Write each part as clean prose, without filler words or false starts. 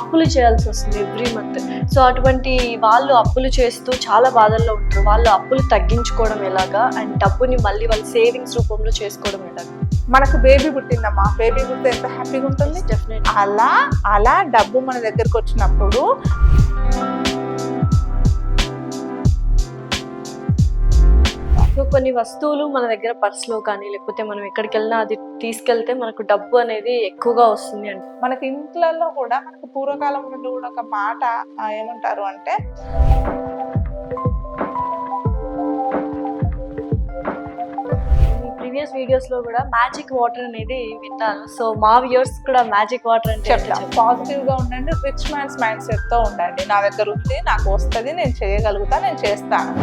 అప్పులు చేయాల్సి వస్తుంది ఎవ్రీ మంత్. సో అటువంటి వాళ్ళు అప్పులు చేస్తూ చాలా బాధల్లో ఉంటారు. వాళ్ళు అప్పులు తగ్గించుకోవడం ఎలాగా అండ్ డబ్బుని మళ్ళీ వాళ్ళ సేవింగ్స్ రూపంలో చేసుకోవడం ఎలాగా? మనకు బేబీ పుట్టిందమ్మా, బేబీ పుడితే ఎంత హ్యాపీగా ఉంటుంది. డెఫినెట్ అలా డబ్బు మన దగ్గరకు వచ్చినప్పుడు సో కొన్ని వస్తువులు మన దగ్గర పర్స్లో కానీ లేకపోతే మనం ఎక్కడికి వెళ్ళినా అది తీసుకెళ్తే మనకు డబ్బు అనేది ఎక్కువగా వస్తుంది అంటే మనకి ఇంట్లలో కూడా మనకు పూర్వకాలం నుండి కూడా ఒక మాట ఏమంటారు అంటే, ప్రీవియస్ వీడియోస్ లో కూడా మ్యాజిక్ వాటర్ అనేది విన్నాను. సో మా వ్యూయర్స్ కూడా మ్యాజిక్ వాటర్ అంటే చెప్తాం. పాజిటివ్ గా ఉండండి, రిచ్ మ్యాన్స్ మైండ్ సెట్ తో ఉండండి. నా దగ్గర ఉంది, నాకు వస్తుంది, నేను చేయగలుగుతా, నేను చేస్తాను.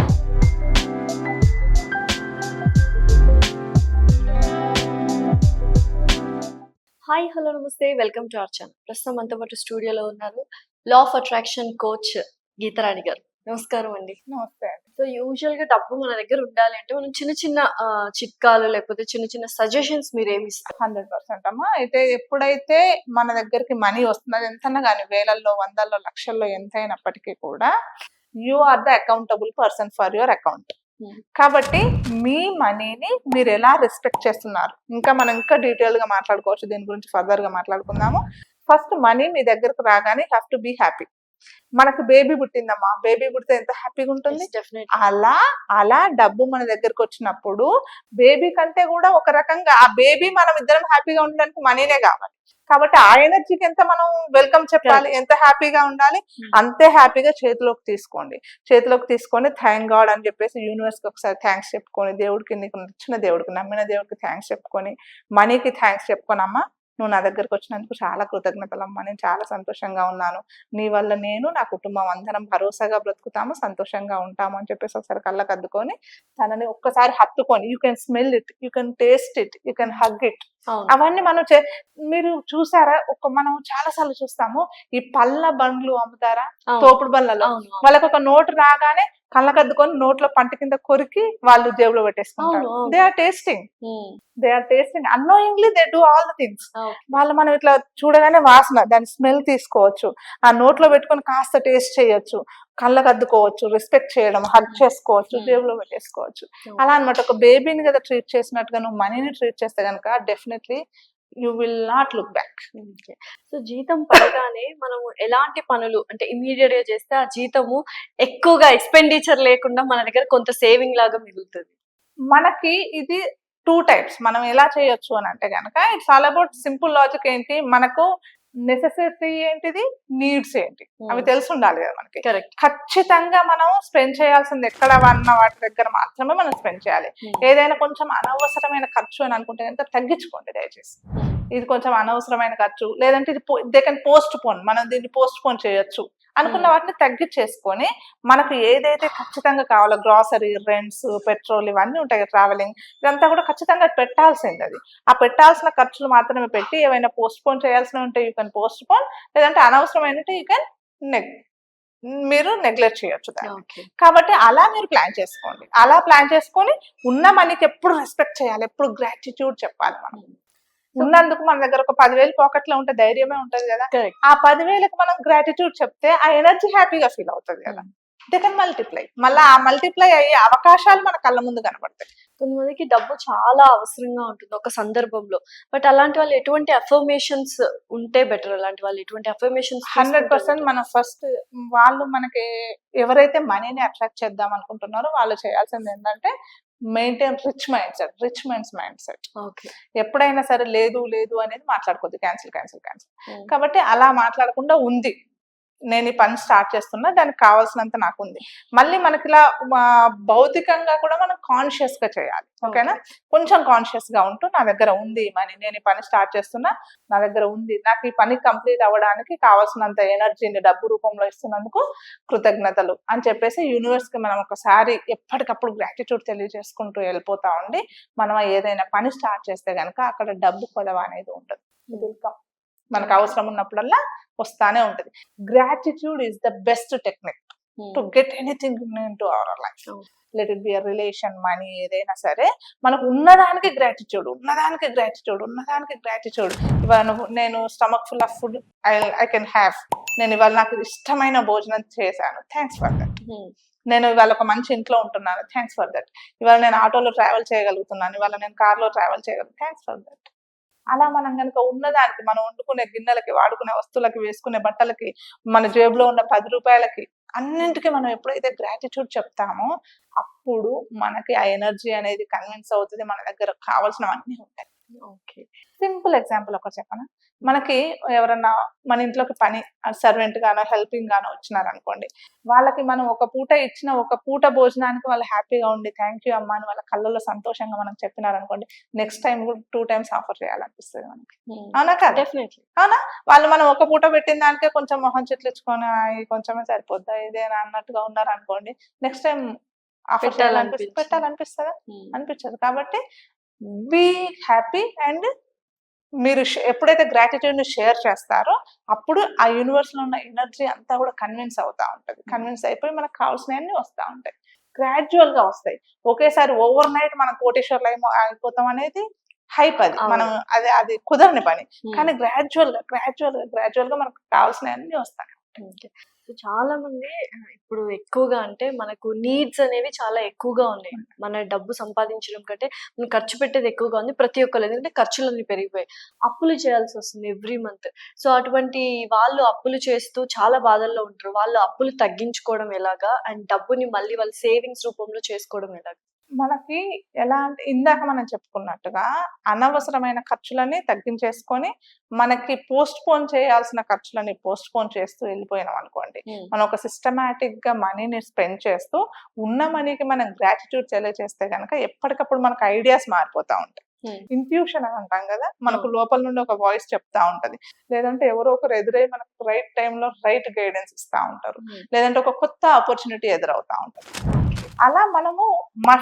హాయ్ హలో నమస్తే, వెల్కమ్ టు అవర్ ఛానల్. ప్రస్తుతం మనతో పాటు స్టూడియోలో ఉన్నారు law of attraction coach Geetha Rani గారు. నమస్కారం అండి. నమస్తే. సో యూజువల్ గా డబ్బు మన దగ్గర ఉండాలి అంటే మనం చిన్న చిన్న చిట్కాలు లేకపోతే చిన్న చిన్న సజెషన్స్ మీరు ఏమి ఇస్తారు? 100% అమ్మా. అయితే ఎప్పుడైతే మన దగ్గరికి మనీ వస్తున్నది, ఎంతన్నా కానీ వేలల్లో, వందల్లో, లక్షల్లో ఎంత అయినప్పటికీ కూడా you are the accountable person for your account. కాబట్టి మీ మనీని మీరు ఎలా రెస్పెక్ట్ చేస్తున్నారు, మనం ఇంకా డీటెయిల్ గా మాట్లాడుకోవచ్చు, దీని గురించి ఫర్దర్ గా మాట్లాడుకుందాము. ఫస్ట్ మనీ మీ దగ్గరకు రాగానే హ్యావ్ టు బీ హ్యాపీ. మనకు బేబీ పుట్టిందమ్మా, బేబీ పుడితే ఎంత హ్యాపీగా ఉంటుంది. అలా డబ్బు మన దగ్గరకు వచ్చినప్పుడు బేబీ కంటే కూడా ఒక రకంగా ఆ బేబీ మనం ఇద్దరం హ్యాపీగా ఉండడానికి మనీనే కావాలి. కాబట్టి ఆ ఎనర్జీకి ఎంత మనం వెల్కమ్ చెప్పాలి, ఎంత హ్యాపీగా ఉండాలి, అంతే హ్యాపీగా చేతిలోకి తీసుకొని థ్యాంక్ గాడ్ అని చెప్పేసి యూనివర్స్కి ఒకసారి థ్యాంక్స్ చెప్పుకొని, దేవుడికి, నీకు నచ్చిన దేవుడికి, నమ్మిన దేవుడికి థ్యాంక్స్ చెప్పుకొని, మనీకి థ్యాంక్స్ చెప్పుకొని, అమ్మా నువ్వు నా దగ్గరకు వచ్చినందుకు చాలా కృతజ్ఞతలమ్మా, నేను చాలా సంతోషంగా ఉన్నాను, నీ వల్ల నేను, నా కుటుంబం అందరం భరోసాగా బ్రతుకుతాము, సంతోషంగా ఉంటాము అని చెప్పేసి ఒకసారి కళ్ళకు అద్దుకొని తనని ఒక్కసారి హత్తుకొని, you can smell it, you can taste it, you can hug it. అవన్నీ మనం మీరు చూసారా, మనం చాలా సార్లు చూస్తాము, ఈ పళ్ళ బండ్లు అమ్ముతారా తోపుడు బండ్లలో, వాళ్ళకి ఒక నోటు రాగానే కళ్ళకద్దుకొని నోట్లో పంట కింద కొరికి వాళ్ళు జేబులో పెట్టేసుకుంటారు. They are tasting annoyingly, they do all the things. వాళ్ళు మనం ఇట్లా చూడగానే వాసన, దాని స్మెల్ తీసుకోవచ్చు, ఆ నోట్లో పెట్టుకొని కాస్త టేస్ట్ చేయొచ్చు, కళ్ళకు అద్దుకోవచ్చు, రెస్పెక్ట్ చేయడం, హగ్ చేసుకోవచ్చు, జేబులో పెట్టేసుకోవచ్చు. అలా అనమాట. ఒక బేబీని కదా ట్రీట్ చేసినట్టుగా నువ్వు మనీని ట్రీట్ చేస్తే కనుక definitely you will not look back. So జీతం పడగానే మనము ఎలాంటి పనులు అంటే ఇమీడియట్ గా చేస్తే ఆ జీతము ఎక్కువగా ఎక్స్పెండిచర్ లేకుండా మన దగ్గర కొంత సేవింగ్ లాగా మిగులుతుంది? మనకి ఇది 2 types. మనం ఎలా చేయొచ్చు అని అంటే కనుక it's all about simple logic. ఏంటి, మనకు నెసెసిటీ ఏంటిది, నీడ్స్ ఏంటి, అవి తెలిసి ఉండాలి కదా మనకి. ఖచ్చితంగా మనం స్పెండ్ చేయాల్సింది ఎక్కడ అన్న వాటి దగ్గర మాత్రమే మనం స్పెండ్ చేయాలి. ఏదైనా కొంచెం అనవసరమైన ఖర్చు అని అనుకుంటే కనుక తగ్గించుకోండి దయచేసి. ఇది కొంచెం అనవసరమైన ఖర్చు, లేదంటే ఇది దే కెన్ పోస్ట్ పోన్, మనం దీన్ని పోస్ట్ పోన్ చేయొచ్చు అనుకున్న వాటిని తగ్గించేసుకొని, మనకు ఏదైతే ఖచ్చితంగా కావాలో, గ్రాసరీ, రెంట్స్, పెట్రోల్, ఇవన్నీ ఉంటాయి, ట్రావెలింగ్, ఇదంతా కూడా ఖచ్చితంగా పెట్టాల్సింది. అది ఆ పెట్టాల్సిన ఖర్చులు మాత్రమే పెట్టి, ఏమైనా పోస్ట్ పోన్ చేయాల్సినవి ఉంటే యూ కెన్ పోస్ట్ పోన్, లేదంటే అనవసరమైనట్టు యూ కెన్ మీరు నెగ్లెక్ట్ చేయొచ్చు దాన్ని. కాబట్టి అలా మీరు ప్లాన్ చేసుకోండి. అలా ప్లాన్ చేసుకొని ఉన్న మనీకి ఎప్పుడు రెస్పెక్ట్ చేయాలి, ఎప్పుడు గ్రాటిట్యూడ్ చెప్పాలి. మనం ఉన్నందుకు మన దగ్గర ఒక 10,000 పాకెట్లో ఉంటే ధైర్యమే ఉంటది కదా. ఆ 10,000కి మనం గ్రాటిట్యూడ్ చెప్తే ఆ ఎనర్జీ హ్యాపీగా ఫీల్ అవుతుంది కదా. They can multiply. మళ్ళీ ఆ మల్టిప్లై అయ్యే అవకాశాలు మన కళ్ళ ముందు కనబడతాయి. కొంతమందికి డబ్బు చాలా అవసరంగా ఉంటుంది ఒక సందర్భంలో. బట్ అలాంటి వాళ్ళు ఎటువంటి అఫర్మేషన్స్ ఉంటే బెటర్? అలాంటి వాళ్ళు ఎటువంటి అఫర్మేషన్స్? 100% మనం ఫస్ట్ వాళ్ళు మనకి ఎవరైతే మనీని అట్రాక్ట్ చేద్దాం అనుకుంటున్నారో వాళ్ళు చేయాల్సింది ఏంటంటే మెయింటైన్ రిచ్ మైండ్ సెట్. ఎప్పుడైనా సరే లేదు అనేది మాట్లాడుకోవద్దు, క్యాన్సిల్. కాబట్టి అలా మాట్లాడకుండా, ఉంది నేను ఈ పని స్టార్ట్ చేస్తున్నా, దానికి కావాల్సినంత నాకు ఉంది. మళ్ళీ మనకి ఇలా భౌతికంగా కూడా మనం కాన్షియస్ గా చేయాలి. ఓకేనా, కొంచెం కాన్షియస్ గా ఉంటూ నా దగ్గర ఉంది మనీ, నేను ఈ పని స్టార్ట్ చేస్తున్నా, నా దగ్గర ఉంది, నాకు ఈ పని కంప్లీట్ అవ్వడానికి కావాల్సినంత ఎనర్జీని డబ్బు రూపంలో ఇస్తున్నందుకు కృతజ్ఞతలు అని చెప్పేసి యూనివర్స్ కి మనం ఒకసారి ఎప్పటికప్పుడు గ్రాటిట్యూడ్ తెలియజేసుకుంటూ వెళ్ళిపోతా ఉండి, మనం ఏదైనా పని స్టార్ట్ చేస్తే కనుక అక్కడ డబ్బు కొదవ అనేది ఉండదు. మనకు అవసరం ఉన్నప్పుడల్లా వస్తానే ఉంటది. Gratitude is the best technique. To get anything in to our life. Oh. Let it be a relation, money, ఏదైనా సరే మనకు ఉన్నదానికి గ్రాటిట్యూడ్, ఇవాళ నేను stomach full of food I can have, నేను ఇవాళ నాకు ఇష్టమైన భోజనం చేశాను, థ్యాంక్స్ ఫర్ దట్. నేను ఇవాళ ఒక మంచి ఇంట్లో ఉంటున్నాను, థ్యాంక్స్ ఫర్ దట్. ఇవాళ నేను ఆటోలో ట్రావెల్ చేయగలుగుతున్నాను, ఇవాళ నేను కార్లో ట్రావెల్ చేయగలుగుతాను, థ్యాంక్స్ ఫర్ దట్. అలా మనం కనుక ఉన్నదానికి, మనం వండుకునే గిన్నెలకి, వాడుకునే వస్తువులకి, వేసుకునే బట్టలకి, మన జేబులో ఉన్న 10 రూపాయలకి, అన్నింటికి మనం ఎప్పుడైతే గ్రాటిట్యూడ్ చెప్తామో అప్పుడు మనకి ఆ ఎనర్జీ అనేది కన్విన్స్ అవుతుంది, మన దగ్గర కావాల్సినవన్నీ ఉంటాయి. ఓకే. సింపుల్ ఎగ్జాంపుల్ ఒకటి చెప్పనా, మనకి ఎవరన్నా మన ఇంట్లోకి పని సర్వెంట్ గానో హెల్పింగ్ గానో వచ్చినారనుకోండి, వాళ్ళకి మనం ఒక పూట ఇచ్చిన ఒక పూట భోజనానికి వాళ్ళు హ్యాపీగా ఉండి థ్యాంక్ యూ అమ్మా అని వాళ్ళ కళ్ళల్లో సంతోషంగా మనం చెప్పినారనుకోండి, నెక్స్ట్ టైం కూడా 2 times ఆఫర్ చేయాలనిపిస్తుంది మనకి, అవునా కదా? డెఫినెట్లీ. అవునా? వాళ్ళు మనం ఒక పూట పెట్టిన దానికే కొంచెం మొహం చెట్లించుకొని కొంచెమే సరిపోద్దా ఇదేనా అన్నట్టుగా ఉన్నారనుకోండి, నెక్స్ట్ టైం ఆఫర్ పెట్టాలనిపిస్తుందా? అనిపించదు. కాబట్టి బీ హ్యాపీ, అండ్ మీరు ఎప్పుడైతే గ్రాటిట్యూడ్ ని షేర్ చేస్తారో అప్పుడు ఆ యూనివర్స్ లో ఉన్న ఎనర్జీ అంతా కూడా కన్విన్స్ అవుతా ఉంటది. కన్విన్స్ అయిపోయి మనకు కావాల్సినవన్నీ వస్తూ ఉంటాయి, గ్రాడ్యువల్ గా వస్తాయి. ఒకేసారి ఓవర్ నైట్ మనం కోటేశ్వర్లు అయిపోతాం అనేది హైప్, అది మనం అది కుదరని పని. కానీ గ్రాడ్యువల్ గా మనకు కావాల్సినవన్నీ వస్తాయి. సో చాలా మంది ఇప్పుడు ఎక్కువగా అంటే మనకు నీడ్స్ అనేవి చాలా ఎక్కువగా ఉన్నాయి. మన డబ్బు సంపాదించడం కంటే మనం ఖర్చు పెట్టేది ఎక్కువగా ఉంది ప్రతి ఒక్కరు, ఎందుకంటే ఖర్చులన్నీ పెరిగిపోయాయి, అప్పులు చేయాల్సి వస్తుంది ఎవ్రీ మంత్. సో అటువంటి వాళ్ళు అప్పులు చేస్తూ చాలా బాధల్లో ఉంటారు. వాళ్ళు అప్పులు తగ్గించుకోవడం ఎలాగా, అండ్ డబ్బుని మళ్ళీ వాళ్ళ సేవింగ్స్ రూపంలో చేసుకోవడం ఎలాగా? మనకి ఎలా అంటే ఇందాక మనం చెప్పుకున్నట్టుగా అనవసరమైన ఖర్చులని తగ్గించేసుకొని మనకి పోస్ట్ పోన్ చేయాల్సిన ఖర్చులని పోస్ట్ పోన్ చేస్తూ వెళ్ళిపోయినాం అనుకోండి, మనం ఒక సిస్టమేటిక్ గా మనీని స్పెండ్ చేస్తూ ఉన్న మనీకి మనం గ్రాటిట్యూడ్ తెలియజేస్తే కనుక ఎప్పటికప్పుడు మనకు ఐడియాస్ మారిపోతా ఉంటాయి. ఇంట్యూషన్ అని అంటాం కదా, మనకు లోపల నుండి ఒక వాయిస్ చెప్తా ఉంటది, లేదంటే ఎవరో ఒకరు ఎదురై మనకు రైట్ టైంలో రైట్ గైడెన్స్ ఇస్తా ఉంటారు, లేదంటే ఒక కొత్త ఆపర్చునిటీ ఎదురవుతా ఉంటది. అలా మనము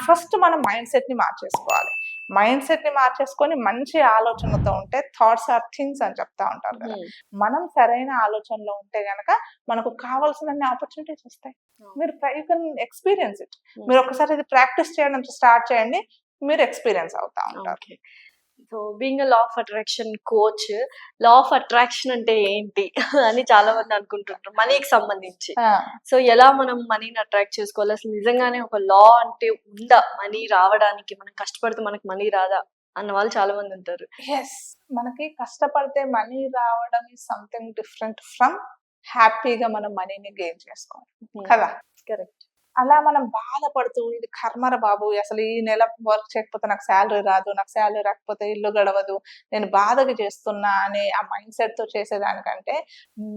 ఫస్ట్ మనం మైండ్ సెట్ ని మార్చేసుకోవాలి. మైండ్ సెట్ ని మార్చేసుకొని మంచి ఆలోచనతో ఉంటే, థాట్స్ ఆర్ థింగ్స్ అని చెప్తా ఉంటారు కదా, మనం సరైన ఆలోచనలో ఉంటే గనక మనకు కావాల్సిన ఆపర్చునిటీస్ వస్తాయి. మీరు యూ కెన్ ఎక్స్పీరియన్స్ ఇట్. మీరు ఒకసారి ఇది ప్రాక్టీస్ చేయడం స్టార్ట్ చేయండి, మీరు ఎక్స్పీరియన్స్ అవుతా ఉంటారు. So being law of attraction coach, law of attraction అంటే ఏంటి అని చాలా మంది అనుకుంటుంటారు మనీకి సంబంధించి. సో ఎలా మనం మనీని అట్రాక్ట్ చేసుకోవాలి, అసలు నిజంగానే ఒక లా అంటే ఉందా మనీ రావడానికి, మనం కష్టపడితే మనకి మనీ రాదా అన్న వాళ్ళు చాలా మంది ఉంటారు. ఎస్, మనకి కష్టపడితే మనీ రావడం ఈజ్ సంథింగ్ డిఫరెంట్ ఫ్రమ్ హ్యాపీగా మనం మనీని గెయిన్ చేసుకోవాలి కదా. కరెక్ట్. అలా మనం బాధపడుతూ ఇది కర్మర బాబు, అసలు ఈ నెల వర్క్ చేయకపోతే నాకు శాలరీ రాదు, నాకు శాలరీ రాకపోతే ఇల్లు గడవదు, నేను బాధగా చేస్తున్నా అనే ఆ మైండ్ సెట్ తో చేసేదానికంటే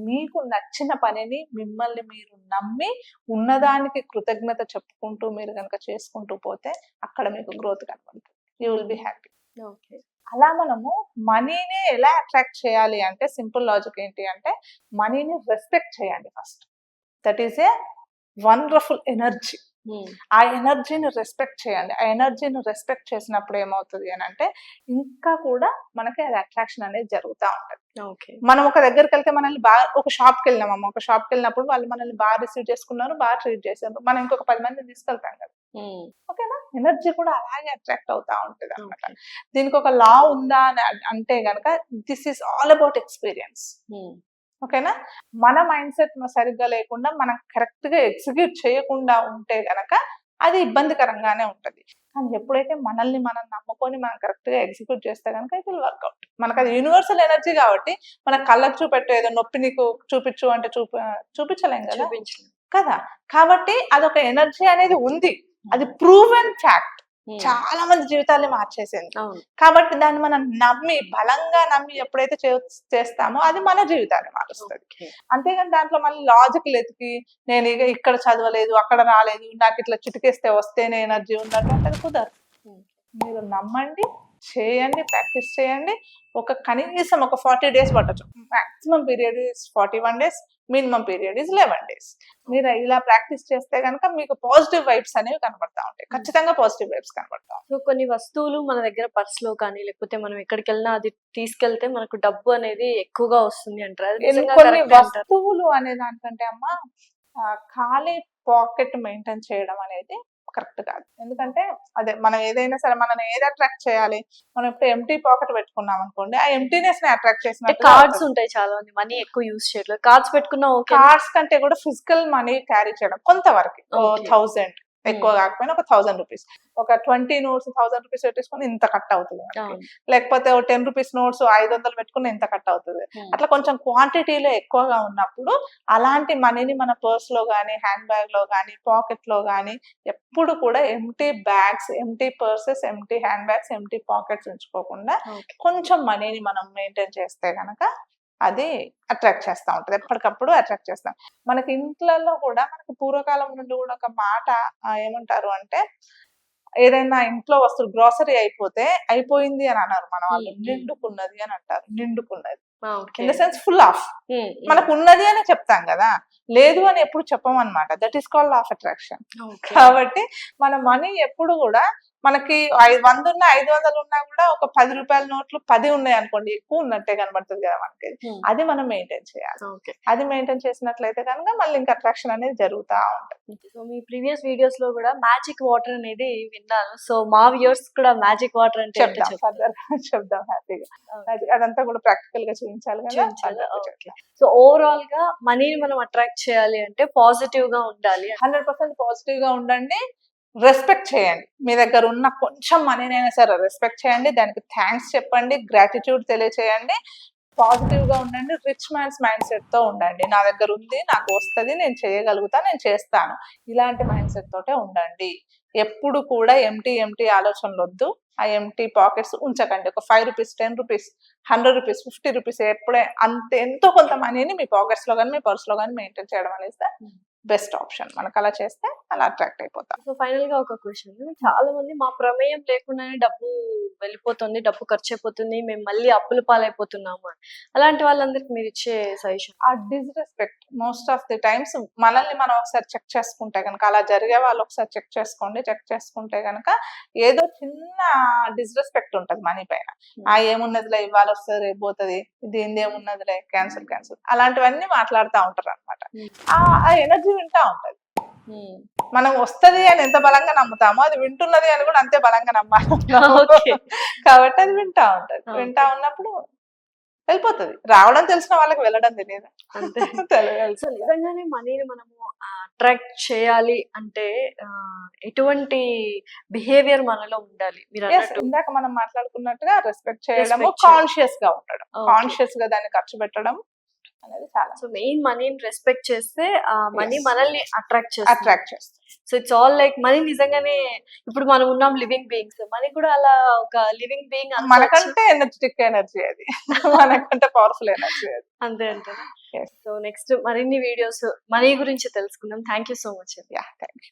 మీకు నచ్చిన పనిని మిమ్మల్ని మీరు నమ్మి ఉన్నదానికి కృతజ్ఞత చెప్పుకుంటూ మీరు కనుక చేసుకుంటూ పోతే అక్కడ మీకు గ్రోత్ కనబడుతుంది. You will be happy. Okay. అలా మనము మనీని ఎలా అట్రాక్ట్ చేయాలి అంటే సింపుల్ లాజిక్ ఏంటి అంటే, మనీని రెస్పెక్ట్ చేయండి first. That is a wonderful energy. ఆ ఎనర్జీని రెస్పెక్ట్ చేయండి. ఆ ఎనర్జీని రెస్పెక్ట్ చేసినప్పుడు ఏమవుతుంది అని అంటే ఇంకా కూడా మనకి అది అట్రాక్షన్ అనేది జరుగుతూ ఉంటది. మనం ఒక దగ్గరికి వెళ్తే మనల్ని బాగా, ఒక షాప్కి వెళ్ళినామమ్మ, ఒక షాప్కి వెళ్ళినప్పుడు వాళ్ళు మనల్ని బాగా రిసీవ్ చేసుకున్నారు, బాగా ట్రీట్ చేశారు, మనం ఇంకొక 10 మందిని తీసుకెళ్తాం కదా, ఓకేనా? ఎనర్జీ కూడా అలాగే అట్రాక్ట్ అవుతా ఉంటుంది అనమాట. దీనికి ఒక లా ఉందా అని అంటే గనక this is all about experience. ఓకేనా? మన మైండ్ సెట్ సరిగ్గా లేకుండా మనం కరెక్ట్ గా ఎగ్జిక్యూట్ చేయకుండా ఉంటే గనక అది ఇబ్బందికరంగానే ఉంటది. కానీ ఎప్పుడైతే మనల్ని మనం నమ్ముకొని మనం కరెక్ట్ గా ఎగ్జిక్యూట్ చేస్తే కనుక ఇట్ విల్ వర్క్అవుట్. మనకు అది యూనివర్సల్ ఎనర్జీ కాబట్టి మన కళ్ళకు చూపెట్టే ఏదో నొప్పి నీకు చూపించు అంటే చూపించలేం కదా. కాబట్టి అదొక ఎనర్జీ అనేది ఉంది, అది ప్రూవెన్ ఫ్యాక్ట్, చాలా మంది జీవితాన్ని మార్చేసింది. కాబట్టి దాన్ని మనం నమ్మి, బలంగా నమ్మి ఎప్పుడైతే చేస్తామో అది మన జీవితాన్ని మారుస్తుంది. అంతేగాని దాంట్లో మళ్ళీ లాజిక్ ఎతికి నేను ఇక్కడ చదవలేదు, అక్కడ రాలేదు, నాకు ఇట్లా చిటికేస్తే వస్తేనే ఎనర్జీ ఉన్నట్టు అంటే కుదరదు. మీరు నమ్మండి, చేయండి, ప్రాక్టీస్ చేయండి. కనీసం ఒక 40 days పట్టచ్చు. Maximum period is 41 days, minimum period is 11 days. మీరు ఇలా ప్రాక్టీస్ చేస్తే కనుక మీకు పాజిటివ్ వైబ్స్ అనేవి కనబడతా ఉంటాయి. ఖచ్చితంగా పాజిటివ్ వైబ్స్ కనబడతా ఉంటాయి. సో కొన్ని వస్తువులు మన దగ్గర పర్స్ లో కానీ లేకపోతే మనం ఎక్కడికి వెళ్ళినా అది తీసుకెళ్తే మనకు డబ్బు అనేది ఎక్కువగా వస్తుంది అంటారు. కొన్ని వస్తువులు అనే దానికంటే అమ్మా, ఖాళీ పాకెట్ మెయింటైన్ చేయడం అనేది కరెక్ట్ కాదు. ఎందుకంటే అదే మనం ఏదైనా సరే మనల్ని ఏది అట్రాక్ట్ చేయాలి, మనం ఇప్పుడు ఎంటీ పాకెట్ పెట్టుకున్నాం అనుకోండి, ఆ ఎంటీనెస్ ని అట్రాక్ట్ అంటే చేసినట్టు కార్డ్స్ ఉంటాయి చాలా మంది మనీ ఎక్కువ యూస్ చేయట్లేదు. కార్డ్స్ పెట్టుకున్నా ఓకే. కార్డ్స్ కంటే కూడా ఫిజికల్ మనీ క్యారీ చేయడం కొంతవరకు Okay. 1000 ఎక్కువ కాకపోయినా ఒక 1000 రూపీస్, ఒక 20 నోట్స్ 1000 రూపీస్ పెట్టేసుకుని ఇంత కట్ అవుతుంది మనకి. అవును. లేకపోతే ఒక 10 రూపీస్ నోట్స్ 500 పెట్టుకుని ఇంత కట్ అవుతుంది. అట్లా కొంచెం క్వాంటిటీలో ఎక్కువగా ఉన్నప్పుడు అలాంటి మనీని మన పర్స్ లో కానీ, హ్యాండ్ బ్యాగ్ లో కానీ, పాకెట్ లో కానీ ఎప్పుడు కూడా empty bags, empty purses, empty hand bags, empty pockets ఉంచుకోకుండా Okay. కొంచెం మనీని మనం మెయింటైన్ చేస్తే గనక అది అట్రాక్ట్ చేస్తూ ఉంటది. ఎప్పటికప్పుడు అట్రాక్ట్ చేస్తాం. మనకి ఇంట్లలో కూడా మనకి పూర్వకాలం నుండి కూడా ఒక మాట ఏమంటారు అంటే, ఏదైనా ఇంట్లో వస్తువు గ్రోసరీ అయిపోతే అయిపోయింది అని అన్నారు మన వాళ్ళు. నిండుకున్నది అని అంటారు. నిండుకున్నది in the sense full of. మనకు ఉన్నది అని చెప్తాం కదా, లేదు అని ఎప్పుడు చెప్పమన్నమాట. That is called of attraction. కాబట్టి మన మనీ ఎప్పుడు కూడా మనకి 100 ఉన్నా 500 ఉన్నా కూడా ఒక 10 రూపాయల నోట్లు 10 ఉన్నాయి అనుకోండి, ఎక్కువ ఉన్నట్టే కనబడుతుంది కదా మనకి. అది మనం మెయింటైన్ చేయాలి. అది మెయింటైన్ చేసినట్లయితే కనుక మళ్ళీ ఇంకా అట్రాక్షన్ అనేది జరుగుతూ ఉంటుంది. సో మీ ప్రీవియస్ వీడియోస్ లో కూడా మ్యాజిక్ వాటర్ అనేది విన్నాను. సో మా వ్యూవర్స్ కూడా మ్యాజిక్ వాటర్ అంటే ఏంటో చెప్దాం, ఫర్దర్ చెప్దాం హ్యాపీగా. అదంతా కూడా ప్రాక్టికల్ గా చూపించాలి కదా. చూపించాలా? Okay. సో ఓవరాల్ గా మనీని మనం అట్రాక్ట్ చేయాలి అంటే పాజిటివ్ గా ఉండాలి. 100% పాజిటివ్ గా ఉండండి. రెస్పెక్ట్ చేయండి. మీ దగ్గర ఉన్న కొంచెం మనీనైనా సరే రెస్పెక్ట్ చేయండి. దానికి థ్యాంక్స్ చెప్పండి, గ్రాటిట్యూడ్ తెలియచేయండి. పాజిటివ్ గా ఉండండి. రిచ్ మ్యాన్స్ మైండ్ సెట్ తో ఉండండి. నా దగ్గర ఉంది, నాకు వస్తుంది, నేను చేయగలుగుతా, నేను చేస్తాను, ఇలాంటి మైండ్ సెట్ తోటే ఉండండి. ఎప్పుడు కూడా ఎంటీ ఆలోచనలు వద్దు. ఆ ఎంటీ పాకెట్స్ ఉంచకండి. ఒక 5 రూపీస్, 10 రూపీస్, 100 రూపీస్, 50 రూపీస్ ఎప్పుడే అంతే ఎంతో కొంత మనీని మీ పాకెట్స్ లో కానీ, మీ పర్స్ లో కానీ మెయింటైన్ చేయడం అనేది బెస్ట్ ఆప్షన్. మనకు అలా చేస్తే అలా అట్రాక్ట్ అయిపోతాం. సో ఫైనల్ గా ఒక క్వశ్చన్, చాలా మంది మా ప్రమేయం లేకుండానే డబ్బు వెళ్ళిపోతుంది, డబ్బు ఖర్చు అయిపోతుంది, మేము మళ్ళీ అప్పుల పాలైపోతున్నాము అని. అలాంటి వాళ్ళందరికి మీరు ఇచ్చే సజెషన్? ఆ disrespect most of the times మనల్ని మనం ఒకసారి చెక్ చేసుకుంటే కనుక, అలా జరిగే వాళ్ళు ఒకసారి చెక్ చేసుకోండి. చెక్ చేసుకుంటే కనుక ఏదో చిన్న డిస్రెస్పెక్ట్ ఉంటది మనీ పైన. ఏమున్నదిలే, ఇవాళ వస్తుంది రేపు పోతుంది, దీని ఏమున్నదిలే, క్యాన్సిల్ అలాంటివన్నీ మాట్లాడుతూ ఉంటారు అనమాట. ఆ ఎనర్జీ వింటా ఉంటది. మనం వస్తది అని ఎంత బలంగా నమ్ముతామో అది వింటున్నది అని కూడా అంతే బలంగా నమ్మాలి. కాబట్టి అది వింటా ఉంటది. వింటా ఉన్నప్పుడు వెళ్ళిపోతుంది. రావడం తెలిసిన వాళ్ళకి వెళ్ళడం తెలియదు. సో నిజంగానే మనీని మనము అట్రాక్ట్ చేయాలి అంటే ఎటువంటి బిహేవియర్ మనలో ఉండాలి? మీరు ఇందాక మనం మాట్లాడుకున్నట్టుగా రెస్పెక్ట్ చేయడము, కాన్షియస్ గా ఉండడం, కాన్షియస్ గా దాన్ని ఖర్చు పెట్టడం అనేది చాలా. సో మెయిన్ మనీని రెస్పెక్ట్ చేస్తే ఆ మనీ మనల్ని అట్రాక్ట్ చేస్తుంది. So it's all like money నిజంగానే ఇప్పుడు మనం ఉన్నాం లివింగ్ బీయింగ్స్, మనీ కూడా అలా ఒక లివింగ్ బీయింగ్. మనకంటే ఎనర్జెటిక్ ఎనర్జీ అది, మనకంటే పవర్ఫుల్ ఎనర్జీ అది. అంతే అంటారా? సో నెక్స్ట్ మరిన్ని వీడియోస్ మనీ గురించి తెలుసుకుందాం. Thank you so much. Thank you.